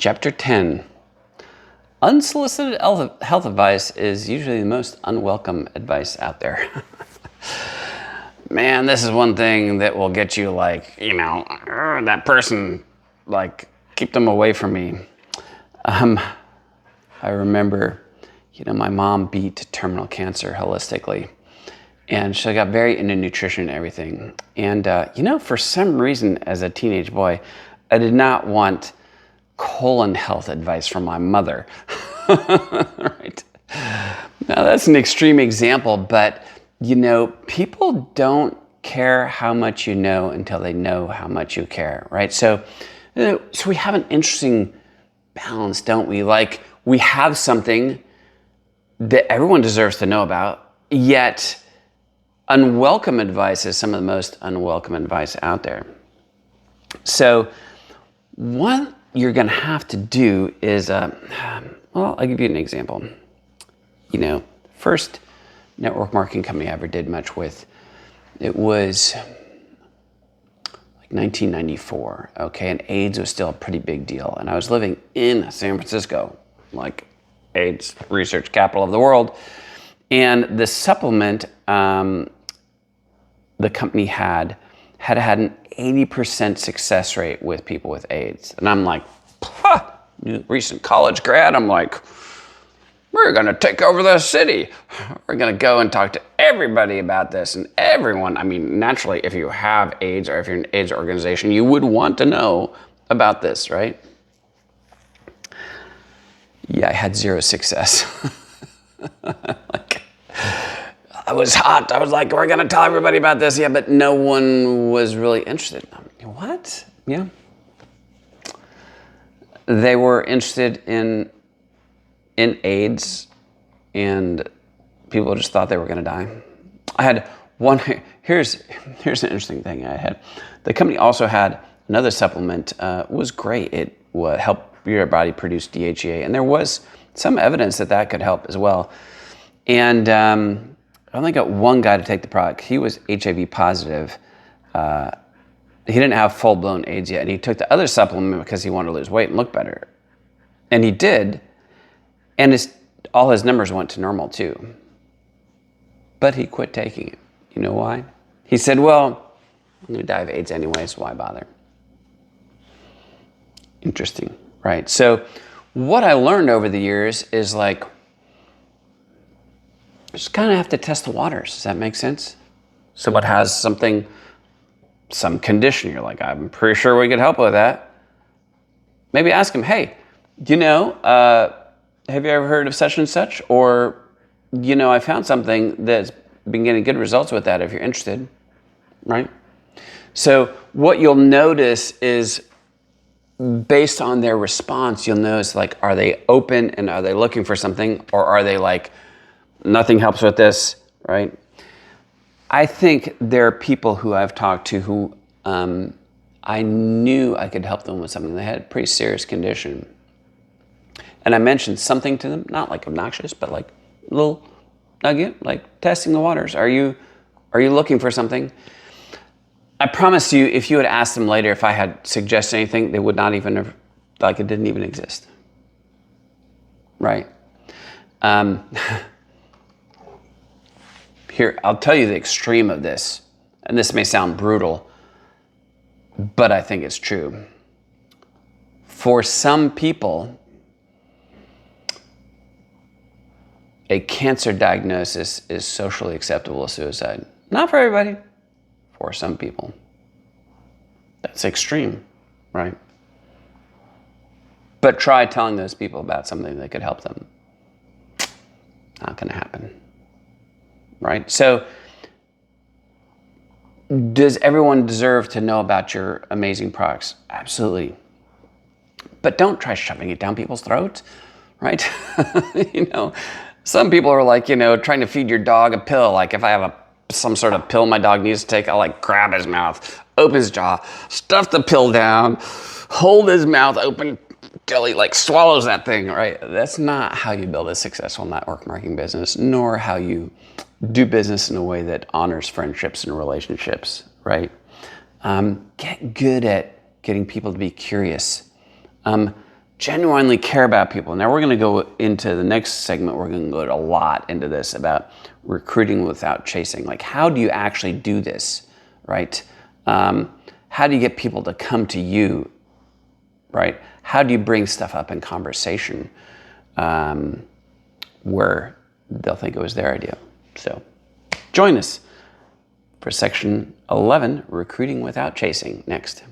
Chapter 10. Unsolicited health advice is usually the most unwelcome advice out there. Man, this is one thing that will get you that person, keep them away from me. I remember, my mom beat terminal cancer holistically. And she got very into nutrition and everything. And, for some reason, as a teenage boy, I did not want colon health advice from my mother. Right? Now, that's an extreme example, but, people don't care how much you know until they know how much you care, right? So we have an interesting balance, don't we? Like, we have something that everyone deserves to know about, yet unwelcome advice is some of the most unwelcome advice out there. So what you're going to have to do is, I'll give you an example. First network marketing company I ever did much with, it was like 1994, okay? And AIDS was still a pretty big deal. And I was living in San Francisco, like AIDS research capital of the world. And the supplement the company had an 80% success rate with people with AIDS. And I'm like, recent college grad, I'm like, we're gonna take over the city. We're gonna go and talk to everybody about this. And everyone, naturally, if you have AIDS or if you're an AIDS organization, you would want to know about this, right? Yeah, I had zero success. I was hot. I was like, we're gonna tell everybody about this. Yeah, but no one was really interested. What? Yeah. They were interested in AIDS, and people just thought they were gonna die. I had one, here's an interesting thing I had. The company also had another supplement, was great. It would help your body produce DHEA, and there was some evidence that could help as well. And I only got one guy to take the product. He was HIV positive. He didn't have full-blown AIDS yet, and he took the other supplement because he wanted to lose weight and look better. And he did, and all his numbers went to normal too. But he quit taking it. You know why? He said, well, I'm going to die of AIDS anyway, so why bother? Interesting, right? So what I learned over the years is just kind of have to test the waters. Does that make sense? Someone has some condition, you're like, I'm pretty sure we could help with that. Maybe ask them, hey, have you ever heard of such and such? Or, I found something that's been getting good results with that if you're interested, right? So what you'll notice is based on their response, you'll notice are they open and are they looking for something, or are they nothing helps with this, right? I think there are people who I've talked to who I knew I could help them with something. They had a pretty serious condition. And I mentioned something to them, not obnoxious, but a little nugget, testing the waters. Are you looking for something? I promise you, if you had asked them later if I had suggested anything, they would not even have, it didn't even exist. Right? Here, I'll tell you the extreme of this, and this may sound brutal, but I think it's true. For some people, a cancer diagnosis is socially acceptable as suicide. Not for everybody, for some people. That's extreme, right? But try telling those people about something that could help them. Not gonna happen. Right? So, does everyone deserve to know about your amazing products? Absolutely. But don't try shoving it down people's throats, right? Some people are trying to feed your dog a pill. If I have some sort of pill my dog needs to take, I'll grab his mouth, open his jaw, stuff the pill down, hold his mouth open till he swallows that thing, right? That's not how you build a successful network marketing business, nor how you do business in a way that honors friendships and relationships, right? Get good at getting people to be curious. genuinely care about people. Now we're going to go into the next segment. We're going to go a lot into this about recruiting without chasing. Like, how do you actually do this, right? How do you get people to come to you, right? How do you bring stuff up in conversation where they'll think it was their idea? So join us for section 11, recruiting without chasing, next.